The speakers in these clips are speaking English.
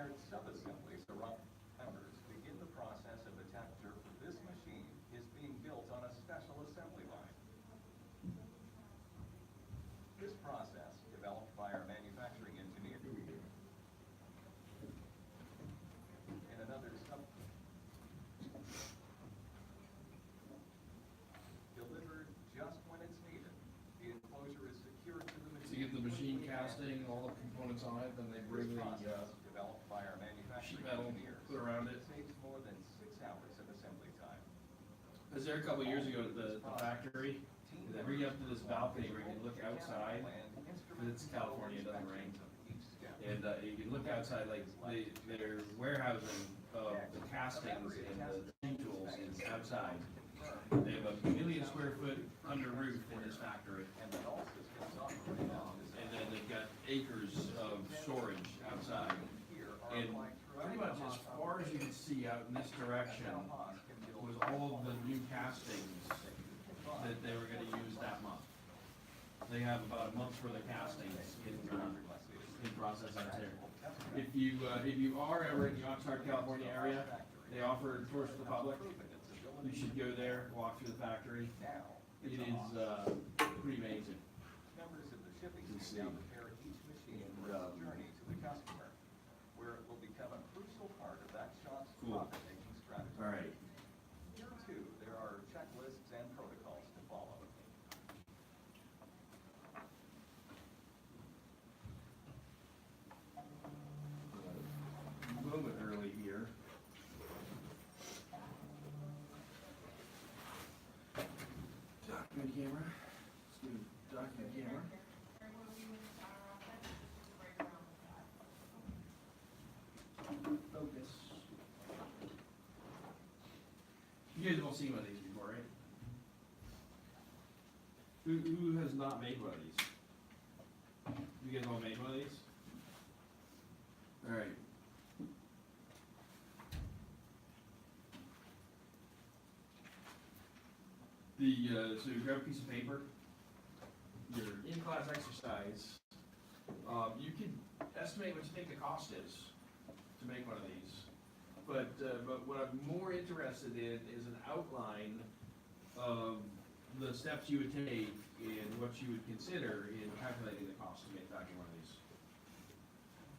required sub-assemblies around members begin the process of the texture for this machine is being built on a special assembly line. This process, developed by our manufacturing engineer, in another delivered just when it's needed. The enclosure is secured to the machine. So you get the machine casting, all the components on it, then they bring the developed by our manufacturing sheet metal, engineers, put around it. saves more than 6 hours of assembly time. I was there a couple of years ago at the factory, and they bring you up to this balcony where you can look outside, because it's California, it doesn't rain. And you can look outside, like their warehousing of the castings and the machine tools is outside. They have a 1 million square foot under roof in this factory. And then they've got acres of storage outside. And pretty much as far as you can see out in this direction was all of the new castings that they were gonna use that month. They have about a month's worth of castings in process out there. If you are ever in the Oxnard, California area, they offer tours to the public. You should go there, walk through the factory. It is pretty amazing. Members of the shipping team now prepare each machine for its journey to the customer, where it will become a crucial part of that shop's profit-making strategy. All right. Here too, there are checklists and protocols to follow. A little bit early here. Document camera. Let's do document camera. Focus. You guys have all seen one of these before, right? Who has not made one of these? You guys all made one of these? All right. So you grab a piece of paper, your in-class exercise, you can estimate what you think the cost is to make one of these. But what I'm more interested in is an outline of the steps you would take and what you would consider in calculating the cost to manufacture one of these.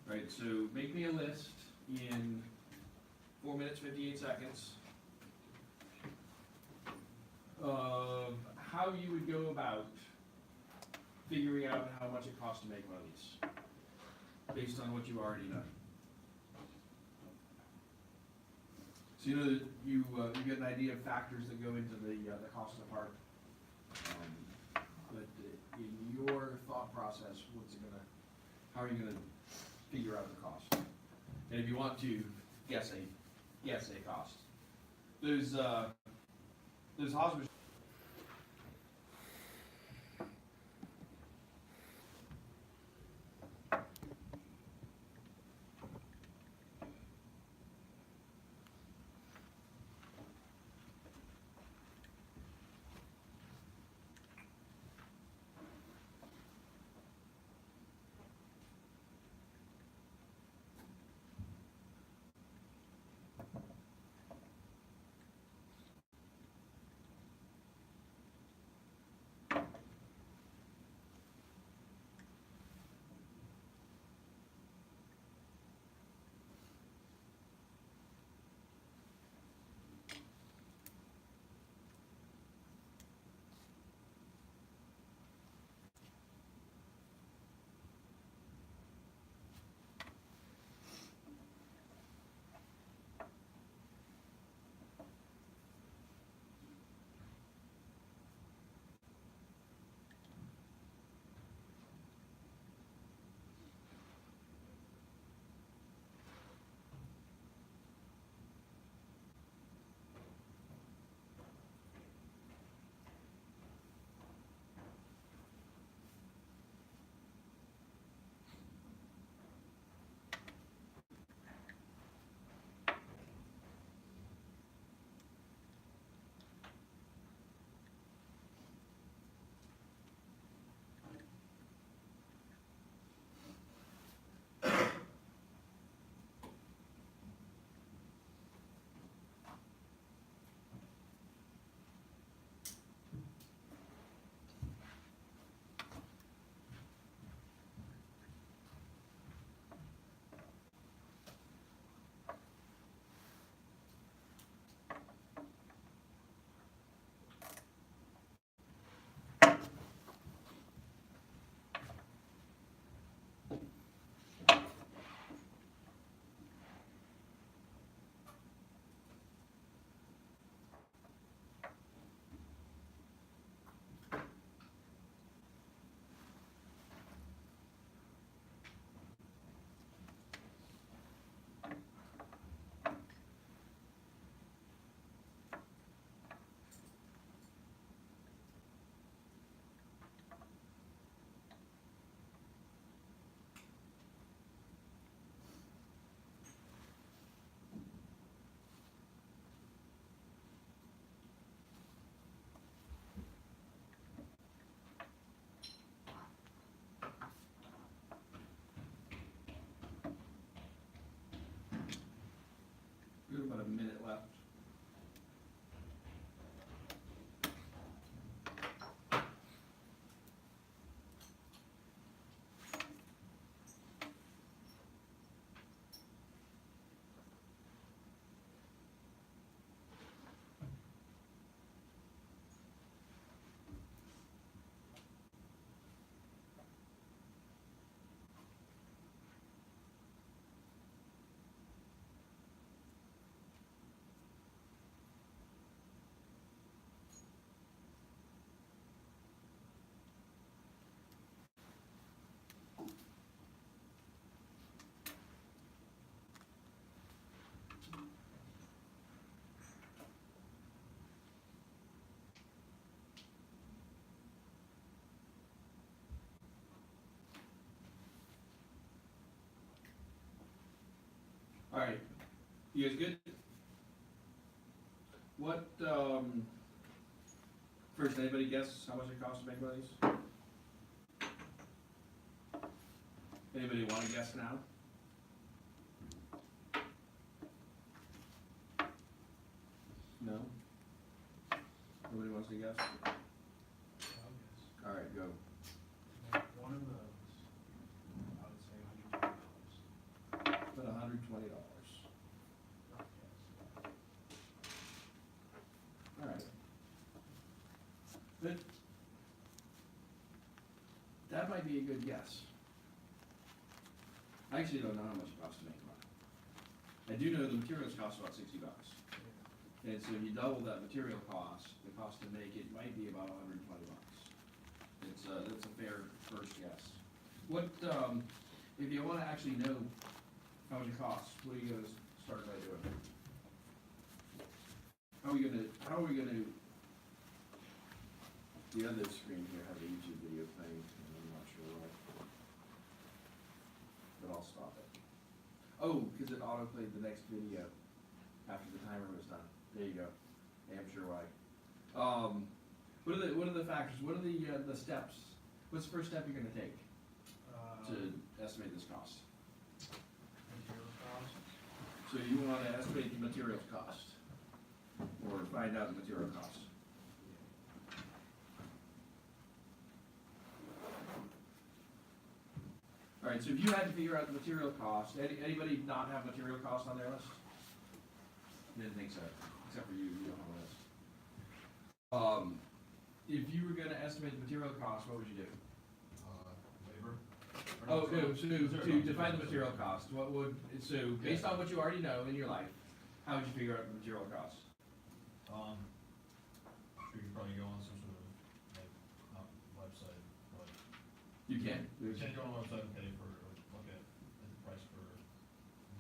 Right, so make me a list in 4 minutes, 58 seconds of how you would go about figuring out how much it costs to make one of these, based on what you already know. So you know that you get an idea of factors that go into the cost of the part. But in your thought process, how are you gonna figure out the cost? And if you want to guess a cost, there's hospital. Alright, you guys good? What, first, anybody guess how much it costs to make one of these? Anybody wanna guess now? No? Nobody wants to guess? Alright, go. One of those, I would say $120. About $120. Alright. But that might be a good guess. I actually don't know how much it costs to make one. I do know the materials cost about $60. And so if you double that material cost, the cost to make it might be about $120. That's a fair first guess. What, if you wanna actually know how much it costs, what are you gonna start by doing? How are we gonna, the other screen here has a YouTube video playing, and I'm not sure why. But I'll stop it. Oh, cause it auto-played the next video after the timer was done. There you go. Yeah, I'm sure why. What are the factors? What are the steps? What's the first step you're gonna take to estimate this cost? Material costs. So you wanna estimate the materials cost, or find out the material cost. Alright, so if you had to figure out the material cost, anybody not have material cost on their list? Didn't think so, except for you don't have a list. If you were gonna estimate the material cost, what would you do? Labor. Oh, no, so to define the material cost, what would, so based on what you already know in your life, how would you figure out the material cost? I'm sure you could probably go on some sort of, like, website, but You can. you can't go on a website and pay for, or look at the price per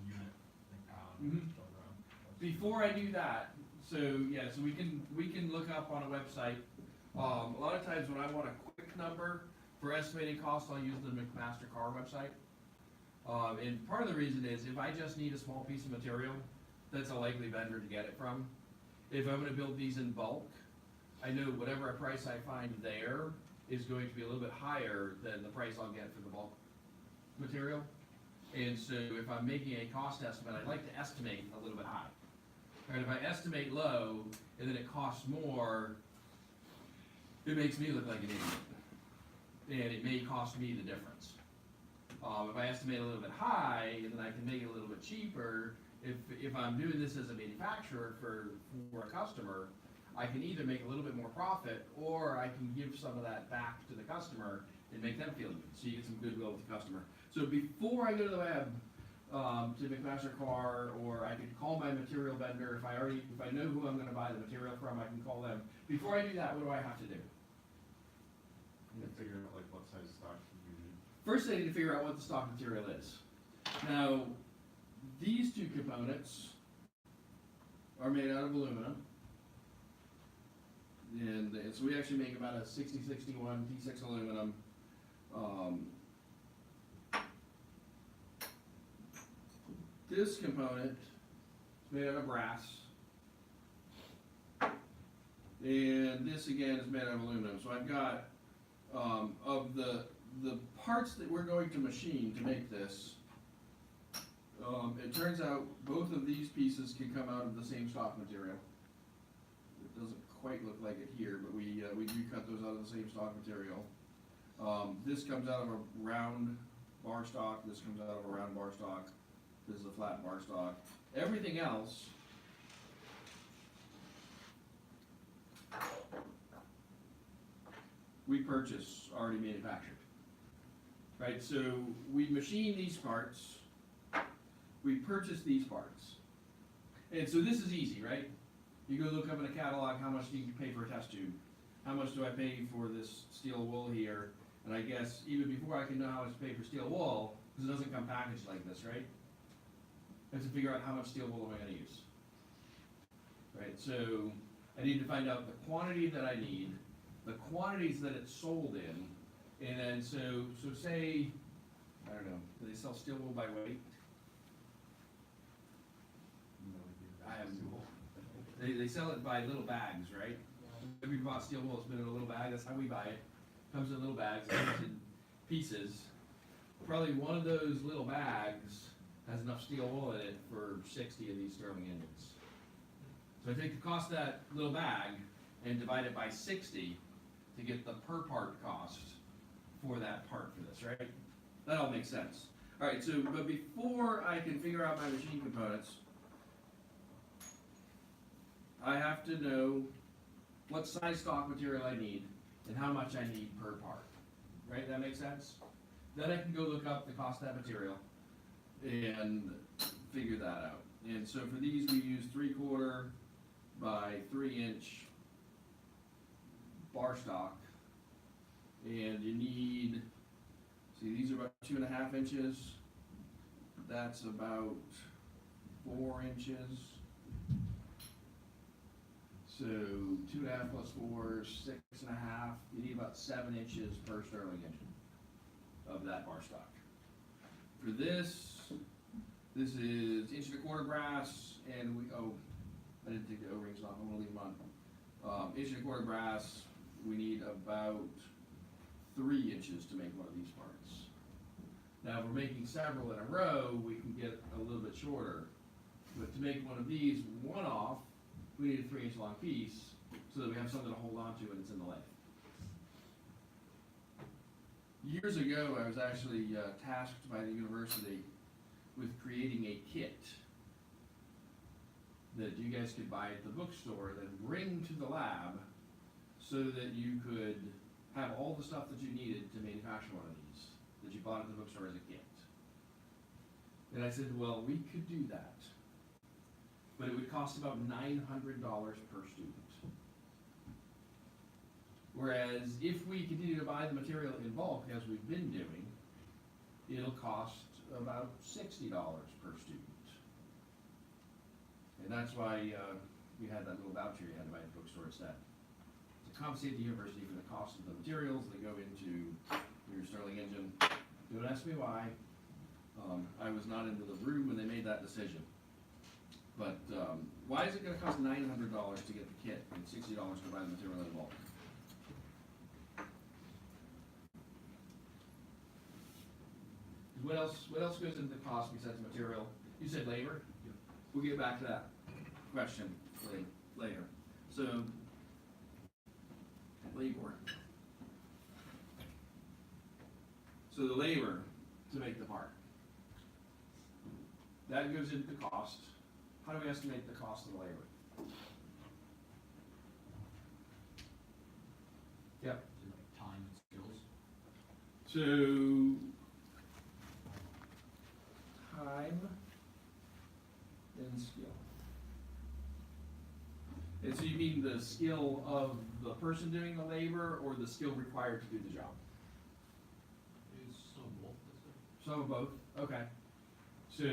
unit, like pound, Mhm. kilogram. Before I do that, so yeah, so we can look up on a website. A lot of times when I want a quick number for estimating costs, I'll use the McMaster Car website. And part of the reason is if I just need a small piece of material, that's a likely vendor to get it from. If I'm gonna build these in bulk, I know whatever price I find there is going to be a little bit higher than the price I'll get for the bulk material. And so if I'm making a cost estimate, I'd like to estimate a little bit high. Right, if I estimate low and then it costs more, it makes me look like an idiot. And it may cost me the difference. If I estimate a little bit high and then I can make it a little bit cheaper, if I'm doing this as a manufacturer for a customer, I can either make a little bit more profit or I can give some of that back to the customer and make them feel good. So you get some goodwill with the customer. So before I go to the web, to McMaster Car, or I could call my material vendor, if I know who I'm gonna buy the material from, I can call them. Before I do that, what do I have to do? And figure out like what size stock you need. First, I need to figure out what the stock material is. Now, these two components are made out of aluminum. And so we actually make about a 6061 T6 aluminum. This component is made out of brass. And this again is made out of aluminum. So I've got, of the parts that we're going to machine to make this, it turns out both of these pieces can come out of the same stock material. It doesn't quite look like it here, but we do cut those out of the same stock material. This comes out of a round bar stock, this comes out of a round bar stock, this is a flat bar stock. Everything else we purchase already manufactured. Right, so we machine these parts, we purchase these parts. And so this is easy, right? You go look up in a catalog, how much do you pay for a test tube? How much do I pay for this steel wool here? And I guess even before I can know how much to pay for steel wool, because it doesn't come packaged like this, right? I have to figure out how much steel wool am I gonna use. Right, so I need to find out the quantity that I need, the quantities that it's sold in, and then so say, I don't know, do they sell steel wool by weight? They sell it by little bags, right? If you bought steel wool, it's been in a little bag, that's how we buy it. Comes in little bags, comes in pieces. Probably one of those little bags has enough steel wool in it for 60 of these Sterling engines. So I take the cost of that little bag and divide it by 60 to get the per part cost for that part for this, right? That all makes sense. All right, so, but before I can figure out my machine components, I have to know what size stock material I need and how much I need per part, right? That makes sense? Then I can go look up the cost of that material and figure that out. And so for these, we use 3/4 by 3-inch bar stock. And you need, see, these are about 2.5 inches. That's about 4 inches. So 2.5 plus 4, 6.5. You need about 7 inches per Sterling engine of that bar stock. For this is 1.25 brass, and I didn't take the O-rings off. I'm gonna leave them on. 1.25 brass. We need about 3 inches to make one of these parts. Now, if we're making several in a row, we can get a little bit shorter. But to make one of these one-off, we need a 3-inch long piece so that we have something to hold on to when it's in the lathe. Years ago, I was actually tasked by the university with creating a kit that you guys could buy at the bookstore, then bring to the lab so that you could have all the stuff that you needed to manufacture one of these that you bought at the bookstore as a kit. And I said, well, we could do that, but it would cost about $900 per student. Whereas if we continue to buy the material in bulk, as we've been doing, it'll cost about $60 per student. And that's why we had that little voucher you had to buy at the bookstore instead. To compensate the university for the cost of the materials that go into your Sterling engine. Don't ask me why. I was not into the room when they made that decision. But why is it going to cost $900 to get the kit and $60 to buy the material in bulk? What else goes into the cost besides material? You said labor? Yep. We'll get back to that question later. So, labor. So the labor to make the part. That goes into the cost. How do we estimate the cost of the labor? Yep. Like time and skills. So, time and skill. And so you mean the skill of the person doing the labor or the skill required to do the job? It's some both, that's it. Some of both, okay. So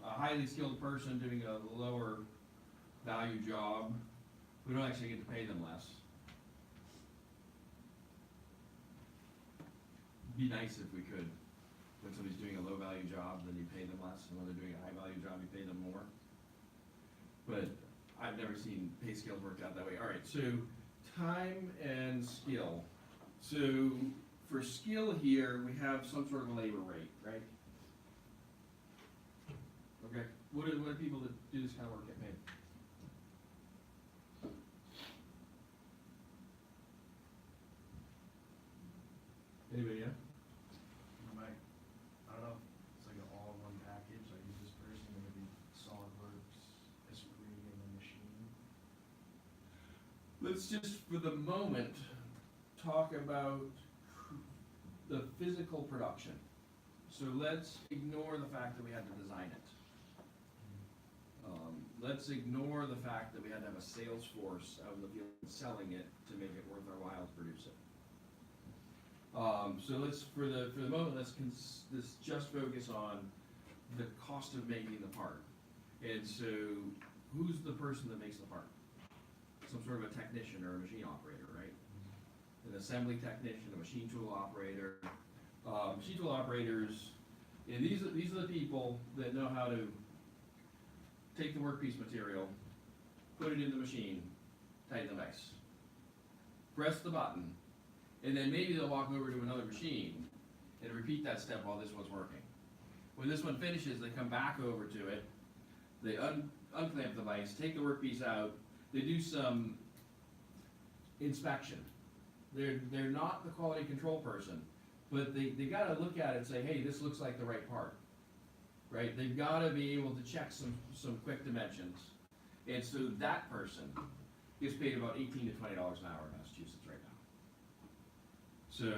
a highly skilled person doing a lower value job, we don't actually get to pay them less. Be nice if we could. When somebody's doing a low value job, then you pay them less, and when they're doing a high value job, you pay them more. But I've never seen pay scales worked out that way. All right, so time and skill. So for skill here, we have some sort of a labor rate, right? Okay, what do people that do this kind of work get paid? Anybody know? I don't know, it's like an all-in-one package, I use this person, and maybe SolidWorks, Esprit, and the machine. Let's just, for the moment, talk about the physical production. So let's ignore the fact that we had to design it. Let's ignore the fact that we had to have a sales force out in the field selling it to make it worth our while to produce it. So let's, for the moment, let's just focus on the cost of making the part. And so, who's the person that makes the part? Some sort of a technician or a machine operator, right? An assembly technician, a machine tool operator. Machine tool operators, and these are the people that know how to take the workpiece material, put it in the machine, tighten the vise. Press the button, and then maybe they'll walk over to another machine and repeat that step while this one's working. When this one finishes, they come back over to it, they unclamp the vise, take the workpiece out, they do some inspection. They're not the quality control person, but they gotta look at it and say, hey, this looks like the right part, right? They've gotta be able to check some quick dimensions. And so that person gets paid about $18 to $20 an hour in Massachusetts right now. So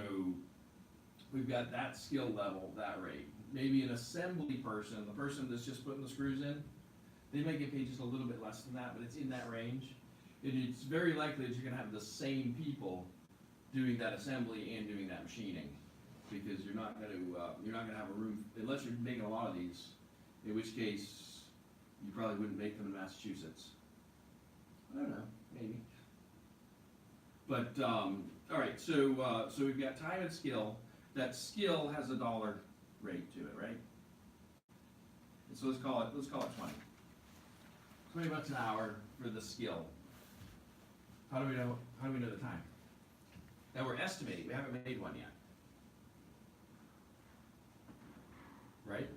we've got that skill level, that rate. Maybe an assembly person, the person that's just putting the screws in, they might get paid just a little bit less than that, but it's in that range. And it's very likely that you're gonna have the same people doing that assembly and doing that machining, because you're not gonna have a room, unless you're making a lot of these, in which case you probably wouldn't make them in Massachusetts. I don't know, maybe. But, all right, so we've got time and skill. That skill has a dollar rate to it, right? And so let's call it 20. 20 bucks an hour for the skill. How do we know the time? Now we're estimating, we haven't made one yet. Right?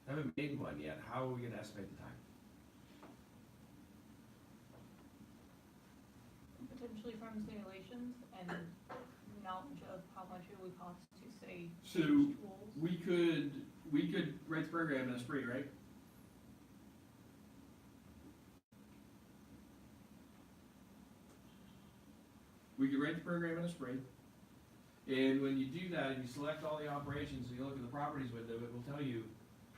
Haven't made one yet, how are we gonna estimate the time? Potentially from simulations and knowledge of how much it would cost to say So change tools. we could write the program in a spree, right? We could write the program in a spree, and when you do that, and you select all the operations, and you look at the properties window, it will tell you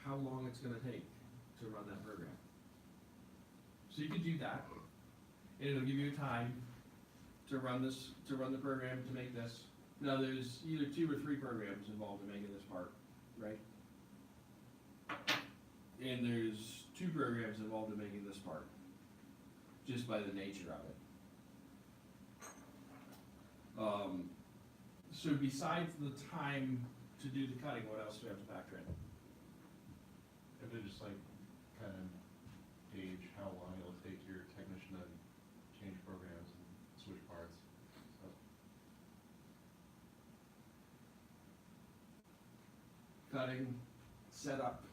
how long it's gonna take to run that program. So you could do that, and it'll give you a time to run the program to make this. Now, there's either 2 or 3 programs involved in making this part, right? And there's 2 programs involved in making this part, just by the nature of it. So besides the time to do the cutting, what else do we have to factor in? If they just like kind of gauge how long it'll take your technician to change programs and switch parts. So Cutting, setup,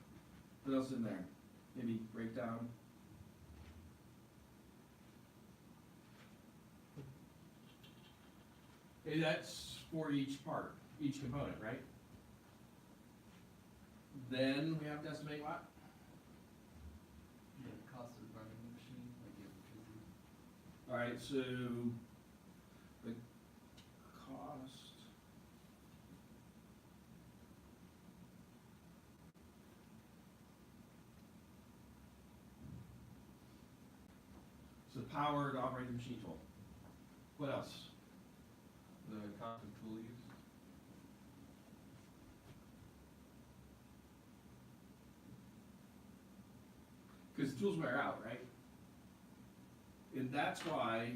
what else in there? Maybe breakdown? Hey, that's for each part, each component, right? Then we have to estimate what? Yeah, the cost of running the machine, like if Alright, so the cost. So the power to operate the machine tool. What else? the cost of tool use, Because the tools wear out, right? And that's why,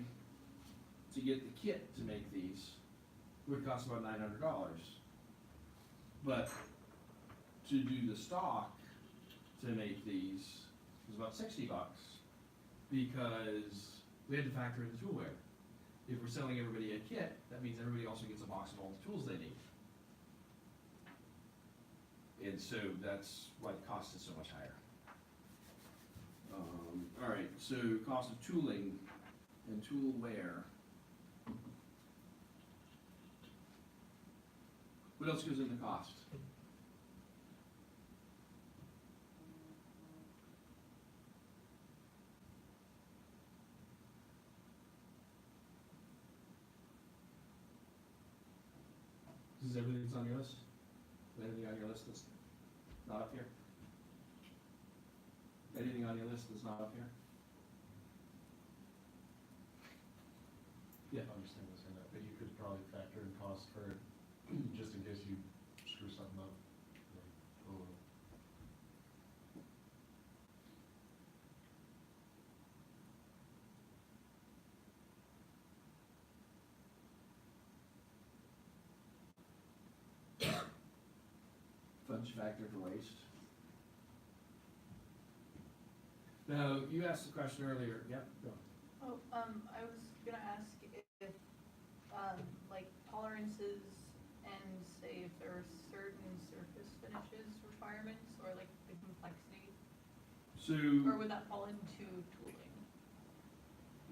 to get the kit to make these, would cost about $900. But to do the stock to make these was about 60 bucks, because we had to factor in the tool wear. If we're selling everybody a kit, that means everybody also gets a box of all the tools they need. And so that's why the cost is so much higher. All right, so cost of tooling and tool wear. What else goes into cost? Is this everything that's on your list? Is there anything on your list that's not up here? Anything on your list that's not up here? Yeah. I understand what's in that, but you could probably factor in cost for, just in case you screw something up. Like, oh, Fudge factor for waste. Now, you asked the question earlier, yep, go. Oh, I was gonna ask if, like tolerances and say if there are certain surface finishes requirements or like the complexity, or So, would that fall into tooling?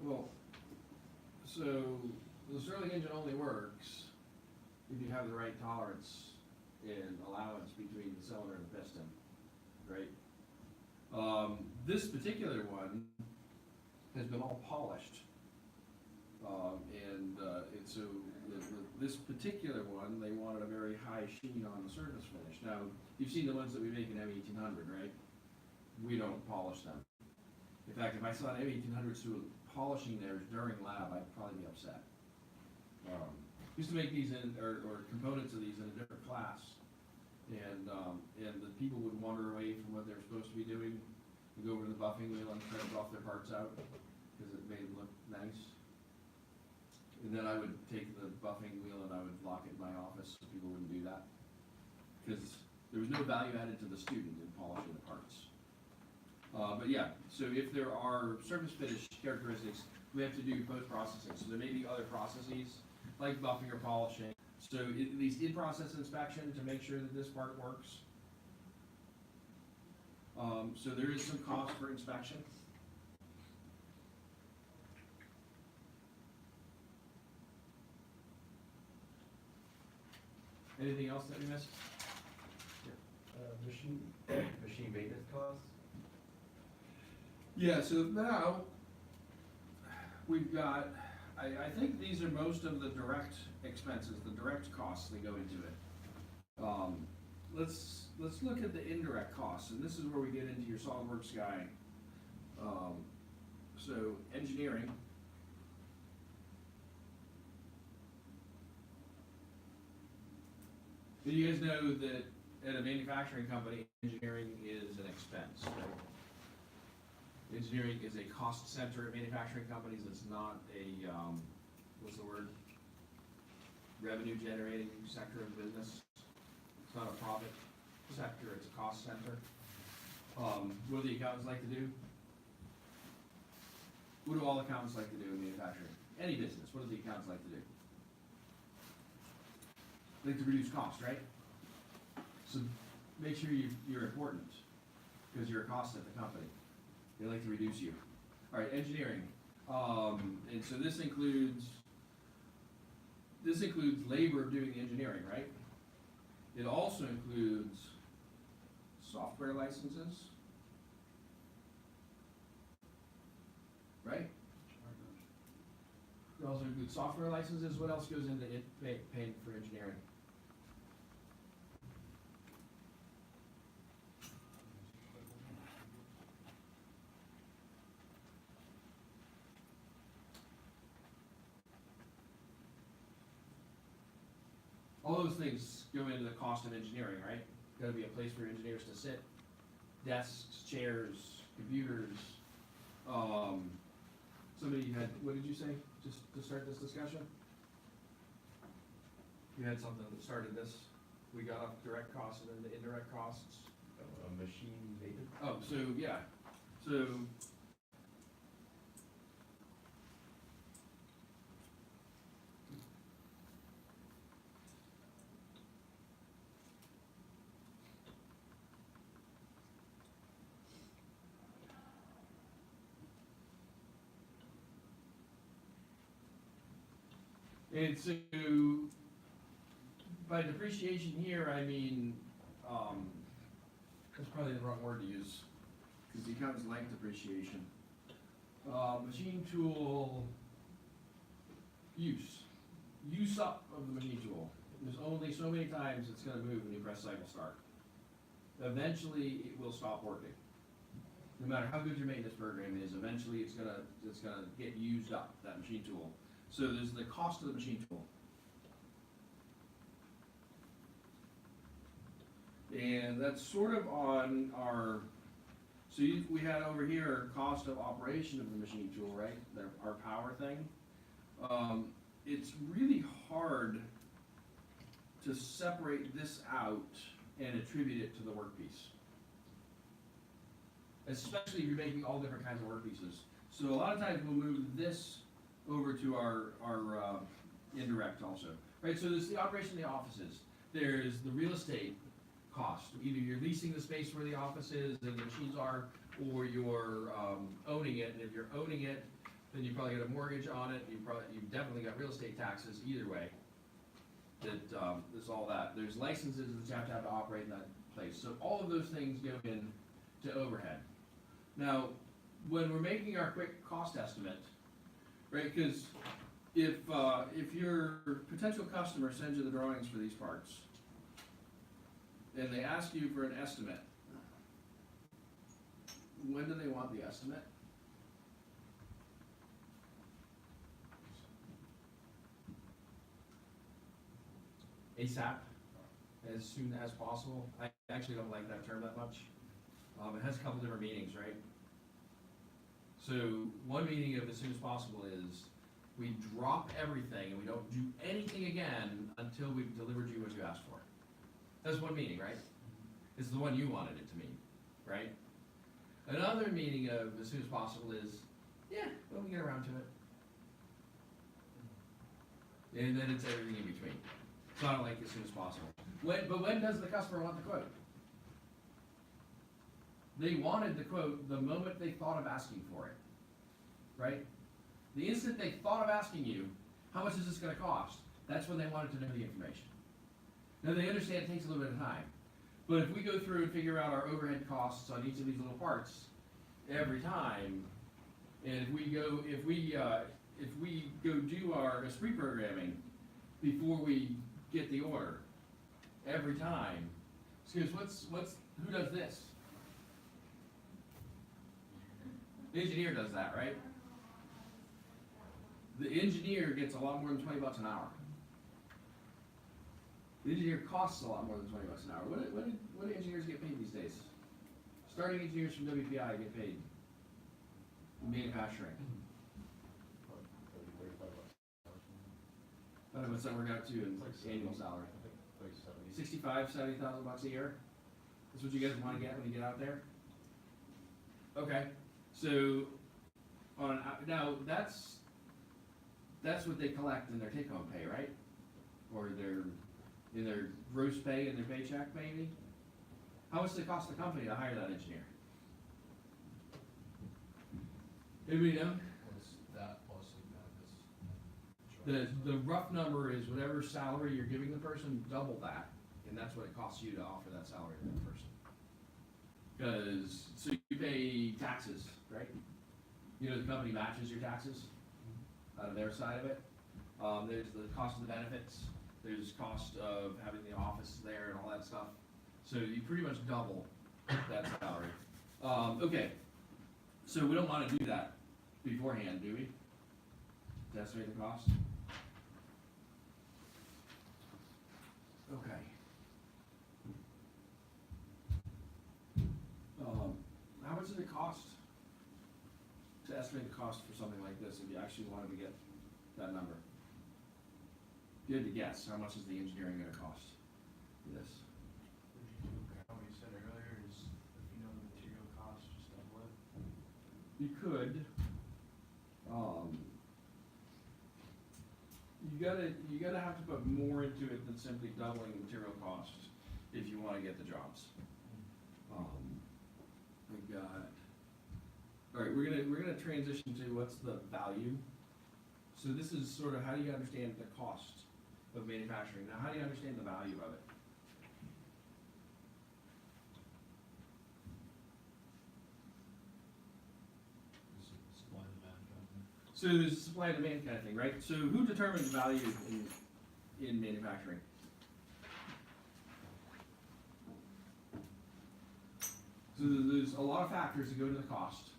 well, so the Stirling engine only works if you have the right tolerance and allowance between the cylinder and the piston, right? This particular one has been all polished. And so this particular one, they wanted a very high sheen on the surface finish. Now, you've seen the ones that we make in M1800, right? We don't polish them. In fact, if I saw an M1800 student polishing theirs during lab, I'd probably be upset. Used to make these or components of these in a different class. And the people would wander away from what they're supposed to be doing and go over to the buffing wheel and try to buff their parts out because it made them look nice. And then I would take the buffing wheel and I would lock it in my office so people wouldn't do that. Because there was no value added to the student in polishing the parts. But yeah, so if there are surface finish characteristics, we have to do post-processing. So there may be other processes like buffing or polishing. So at least in-process inspection to make sure that this part works. So there is some cost for inspection. Anything else that we missed? Machine maintenance costs? Yeah, so now we've got, I think these are most of the direct expenses, the direct costs that go into it. Let's look at the indirect costs, and this is where we get into your SolidWorks guy. So engineering. Do you guys know that at a manufacturing company, engineering is an expense, right? Engineering is a cost center at manufacturing companies. It's not a, what's the word? Revenue generating sector of business. It's not a profit sector, it's a cost center. What do the accountants like to do? What do all accountants like to do in manufacturing? Any business, what do the accountants like to do? They like to reduce cost, right? So make sure you're important, because you're a cost at the company. They like to reduce you. All right, engineering. And so this includes labor doing the engineering, right? It also includes software licenses, right? It also includes software licenses. What else goes into it paying for engineering? All those things go into the cost of engineering, right? Gotta be a place for engineers to sit, desks, chairs, computers. Somebody had, what did you say, just to start this discussion? You had something that started this, we got off direct costs and then the indirect costs. Machine maintenance? Oh, so, yeah, so. And so, by depreciation here, I mean, that's probably the wrong word to use, because the accountants like depreciation. Machine tool use up of the machine tool. There's only so many times it's gonna move when you press cycle start. Eventually, it will stop working. No matter how good your maintenance program is, eventually it's gonna get used up, that machine tool. So there's the cost of the machine tool. And that's sort of on our, so we had over here cost of operation of the machine tool, right? Our power thing. It's really hard to separate this out and attribute it to the workpiece. especially if you're making all different kinds of work pieces. So a lot of times we'll move this over to our indirect also, right? So there's the operation of the offices. There's the real estate cost. Either you're leasing the space where the office is and the machines are, or you're owning it. And if you're owning it, then you probably got a mortgage on it. You've definitely got real estate taxes either way. There's all that. There's licenses that you have to operate in that place. So all of those things go in to overhead. Now, when we're making our quick cost estimate, right? Because if your potential customer sends you the drawings for these parts, and they ask you for an estimate, when do they want the estimate? ASAP, as soon as possible. I actually don't like that term that much. It has a couple different meanings, right? So one meaning of as soon as possible is we drop everything and we don't do anything again until we've delivered you what you asked for. That's one meaning, right? It's the one you wanted it to mean, right? Another meaning of as soon as possible is, yeah, when we get around to it. And then it's everything in between. So I don't like as soon as possible. But when does the customer want the quote? They wanted the quote the moment they thought of asking for it, right? The instant they thought of asking you, how much is this going to cost? That's when they wanted to know the information. Now they understand it takes a little bit of time, but if we go through and figure out our overhead costs on each of these little parts every time, and if we go do our Esprit programming before we get the order every time, excuse, who does this? The engineer does that, right? The engineer gets a lot more than $20 an hour. The engineer costs a lot more than $20 an hour. What do engineers get paid these days? Starting engineers from WPI get paid in manufacturing. I don't know what's that work out to in annual salary? Like 70. $65,000-$70,000 a year? That's what you guys want to get when you get out there? Okay, so now that's what they collect in their take-home pay, right? Or in their gross pay in their paycheck, maybe? How much does it cost the company to hire that engineer? Anybody know? What's that plus the benefits? The rough number is whatever salary you're giving the person, double that, and that's what it costs you to offer that salary to that person. Because, so you pay taxes, right? You know, the company matches your taxes out of their side of it. There's the cost of the benefits, there's cost of having the office there and all that stuff. So you pretty much double that salary. Okay, so we don't want to do that beforehand, do we? To estimate the cost? Okay. How much does it cost to estimate the cost for something like this if you actually wanted to get that number? If you had to guess, how much is the engineering going to cost for this? How we said earlier is, if you know the material cost, just double it. You could. You gotta have to put more into it than simply doubling the material cost if you want to get the jobs. We got. All right, we're gonna transition to what's the value. So this is sort of how do you understand the cost of manufacturing? Now, how do you understand the value of it? This is supply and demand kind of thing. So there's a supply and demand kind of thing, right? So who determines value in manufacturing? So there's a lot of factors that go to the cost.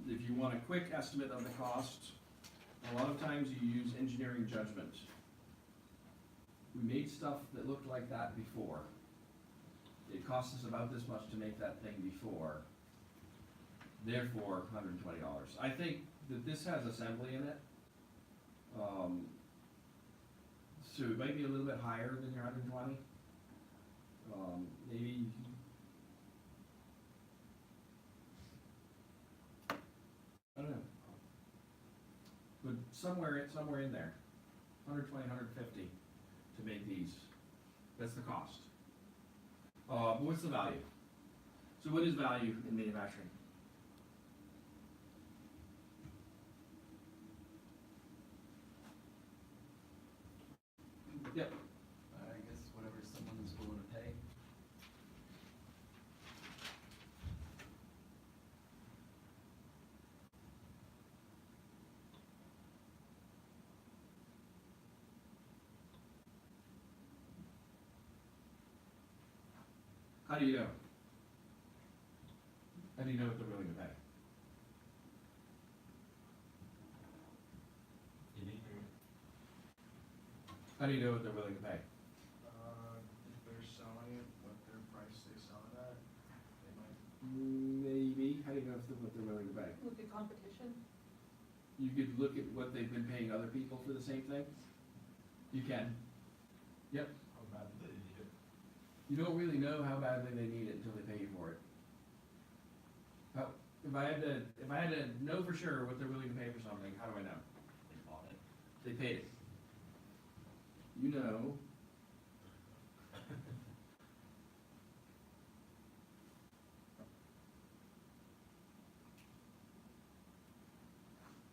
If you want a quick estimate of the cost, a lot of times you use engineering judgment. We made stuff that looked like that before. It cost us about this much to make that thing before. Therefore, $120. I think that this has assembly in it. So it might be a little bit higher than your 120. Maybe somewhere in there, 120, 150 to make these. That's the cost. But what's the value? So what is value in manufacturing? Yep. I guess whatever someone is willing to pay. How do you know? How do you know what they're willing to pay? How do you know what they're willing to pay? If they're selling it, what their price they sell it at, they might. Maybe. How do you know what they're willing to pay? Look at competition. You could look at what they've been paying other people for the same thing. You can. Yep. How bad do they need it? You don't really know how badly they need it until they pay you for it. If I had to know for sure what they're willing to pay for something, how do I know? They bought it. They paid it. You know.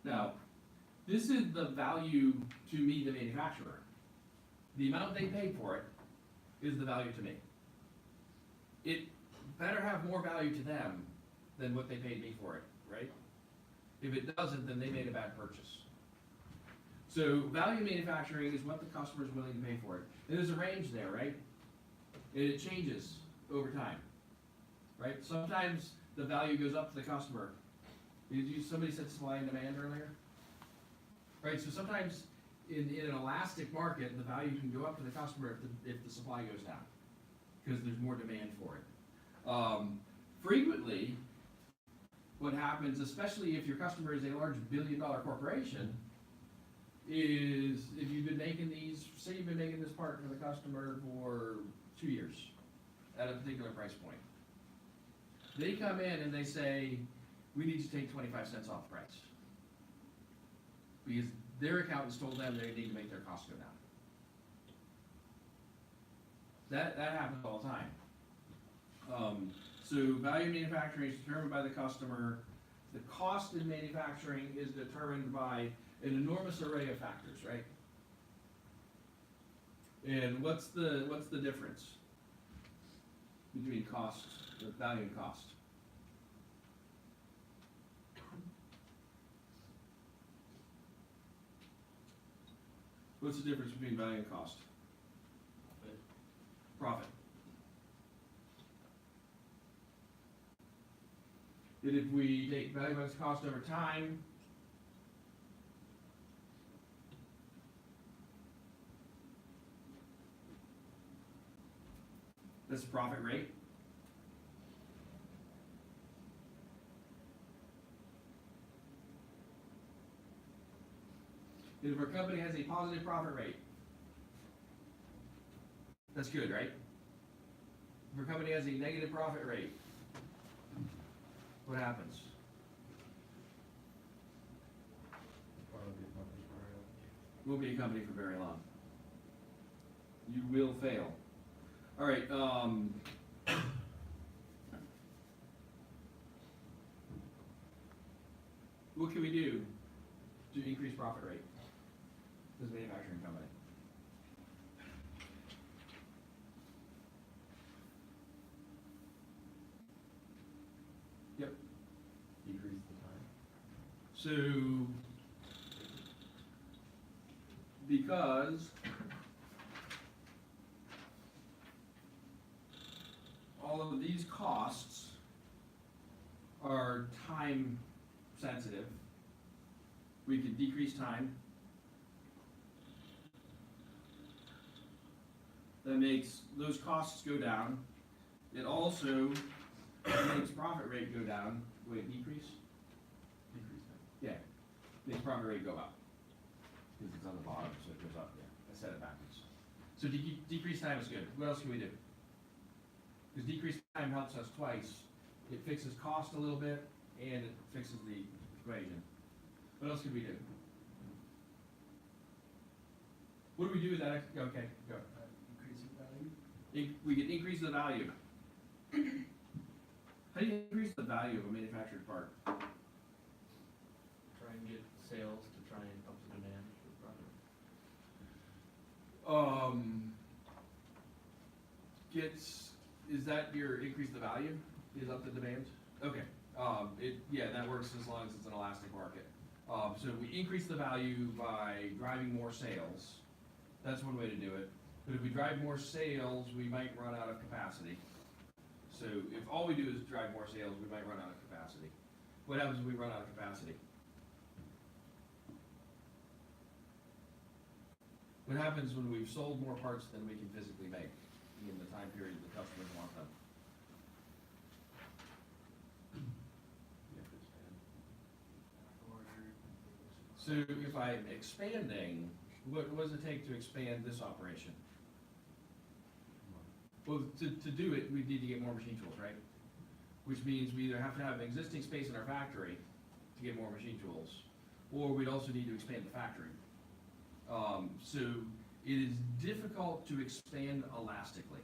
Now, this is the value to me, the manufacturer. The amount they paid for it is the value to me. It better have more value to them than what they paid me for it, right? If it doesn't, then they made a bad purchase. So value manufacturing is what the customer is willing to pay for it. And there's a range there, right? And it changes over time, right? Sometimes the value goes up to the customer. Somebody said supply and demand earlier? Right, so sometimes in an elastic market, the value can go up to the customer if the supply goes down, because there's more demand for it. Frequently, what happens, especially if your customer is a large billion-dollar corporation, is if you've been making these, say you've been making this part for the customer for 2 years at a particular price point. They come in and they say, we need to take 25 cents off the price. Because their accountants told them they need to make their costs go down. That happens all the time. So value manufacturing is determined by the customer. The cost in manufacturing is determined by an enormous array of factors, right? And what's the difference between cost, value and cost? What's the difference between value and cost? Profit. And if we take value minus cost over time, that's the profit rate. And if our company has a positive profit rate, that's good, right? If our company has a negative profit rate, what happens? We'll be a company for very long. You will fail. All right. What can we do to increase profit rate as a manufacturing company? Yep. Decrease the time. So, because all of these costs are time sensitive, we can decrease time. That makes those costs go down. It also makes profit rate go down. Wait, decrease? Decrease time. Yeah, makes profit rate go up. Because it's on the bottom, so it goes up, yeah. I said it backwards. So decrease time is good. What else can we do? Because decreased time helps us twice. It fixes cost a little bit, and it fixes the equation. What else can we do? What do we do with that? Okay, go. Increase your value? We can increase the value. How do you increase the value of a manufactured part? Try and get sales to try and up the demand for the product. Is that your increase the value? Is up the demand? Okay. Yeah, that works as long as it's an elastic market. So we increase the value by driving more sales. That's one way to do it. But if we drive more sales, we might run out of capacity. So if all we do is drive more sales, we might run out of capacity. What happens when we run out of capacity? What happens when we've sold more parts than we can physically make in the time period the customers want them? You have to expand. So if I'm expanding, what does it take to expand this operation? Well, to do it, we need to get more machine tools, right? Which means we either have to have existing space in our factory to get more machine tools, or we'd also need to expand the factory. So it is difficult to expand elastically,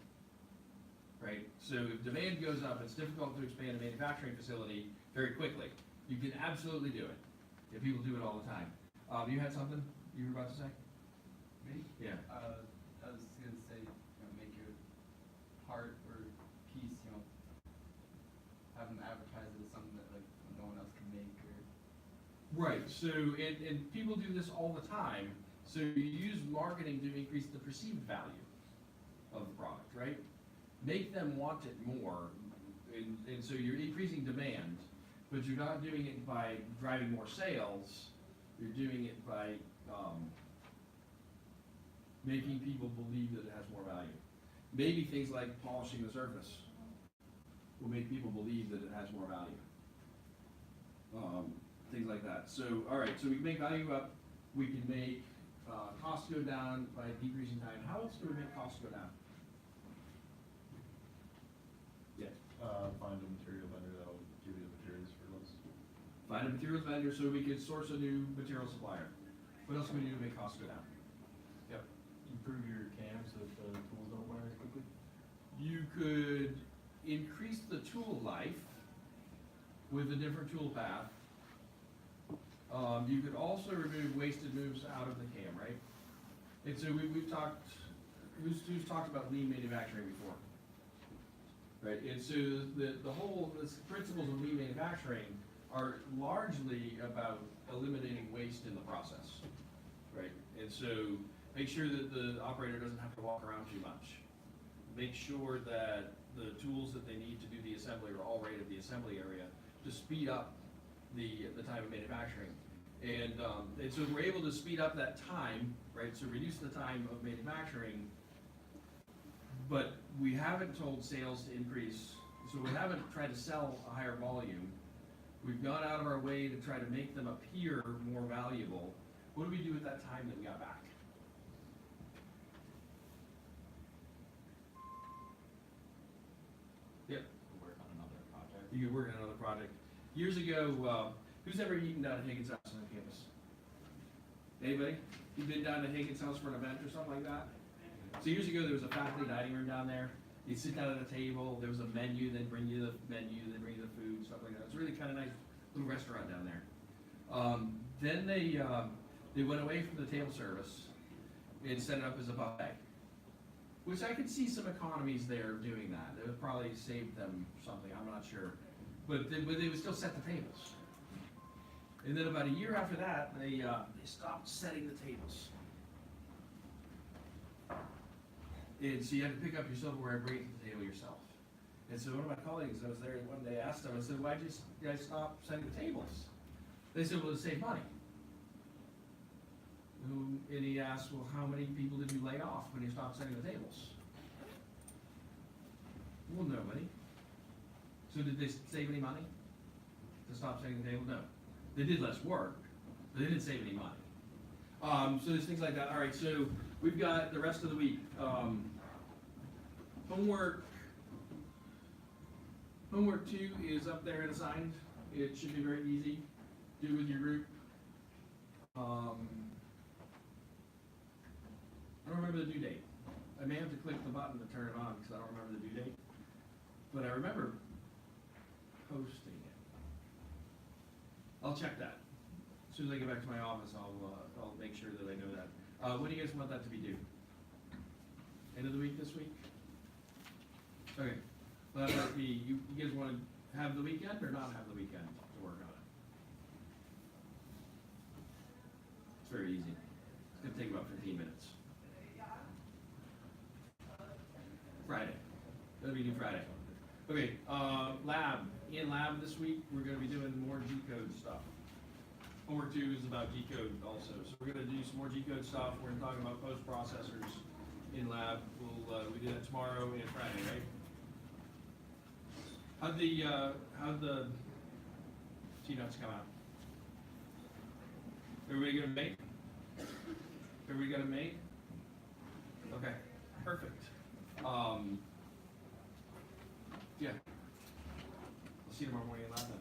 right? So if demand goes up, it's difficult to expand a manufacturing facility very quickly. You can absolutely do it, if people do it all the time. You had something you were about to say? Me? Yeah. I was gonna say, make your part or piece, have them advertise it as something that like no one else can make or. Right, so, and people do this all the time, so you use marketing to increase the perceived value of the product, right? Make them want it more, and so you're increasing demand, but you're not doing it by driving more sales, you're doing it by, making people believe that it has more value. Maybe things like polishing the surface will make people believe that it has more value. Things like that. So, all right, so we can make value up, we can make costs go down by decreasing time. How else do we make costs go down? Yeah. Find a material vendor that'll give you the materials for less. Find a materials vendor so we could source a new material supplier. What else can we do to make costs go down? Yep. Improve your cams so that the tools don't wear as quickly. You could increase the tool life with a different tool path. You could also remove wasted moves out of the cam, right? And so we've talked, who's talked about lean manufacturing before? Right, and so the whole, the principles of lean manufacturing are largely about eliminating waste in the process, right? And so make sure that the operator doesn't have to walk around too much. Make sure that the tools that they need to do the assembly are all right at the assembly area to speed up the time of manufacturing. And so we're able to speed up that time, right? So reduce the time of manufacturing, but we haven't told sales to increase. So we haven't tried to sell a higher volume. We've gone out of our way to try to make them appear more valuable. What do we do with that time that we got back? Yep. Work on another project. You could work on another project. Years ago, who's ever eaten down at Higgins' house on campus? Anybody? You've been down to Higgins' house for an event or something like that? So years ago, there was a faculty dining room down there. You'd sit down at a table, there was a menu, they'd bring you the menu, they'd bring you the food, stuff like that. It's a really kind of nice little restaurant down there. Then they went away from the table service and set it up as a buffet, which I could see some economies there doing that. It would probably save them something, I'm not sure. But they would still set the tables. And then about a year after that, they stopped setting the tables. And so you had to pick up your silverware and bring it to the table yourself. And so one of my colleagues that was there one day asked them, I said, why'd you guys stop setting the tables? They said, well, to save money. And he asked, well, how many people did you lay off when you stopped setting the tables? Well, nobody. So did they save any money to stop setting the table? No. They did less work, but they didn't save any money. So there's things like that. All right, so we've got the rest of the week. Homework 2 is up there and assigned. It should be very easy. Do with your group. I don't remember the due date. I may have to click the button to turn it on, because I don't remember the due date. But I remember posting it. I'll check that. As soon as I get back to my office, I'll make sure that I know that. When do you guys want that to be due? End of the week this week? Okay, well, that might be, you guys wanna have the weekend or not have the weekend to work on it? It's very easy. It's gonna take about 15 minutes. Friday. That'll be due Friday. Okay, lab. In lab this week, we're gonna be doing more G-code stuff. Homework 2 is about G-code also. So we're gonna do some more G-code stuff. We're gonna talk about post-processors in lab. We do that tomorrow and Friday, right? How'd the T-nuts come out? Everybody got a mate? Everybody got a mate? Okay, perfect. Yeah. We'll see you tomorrow morning at 11.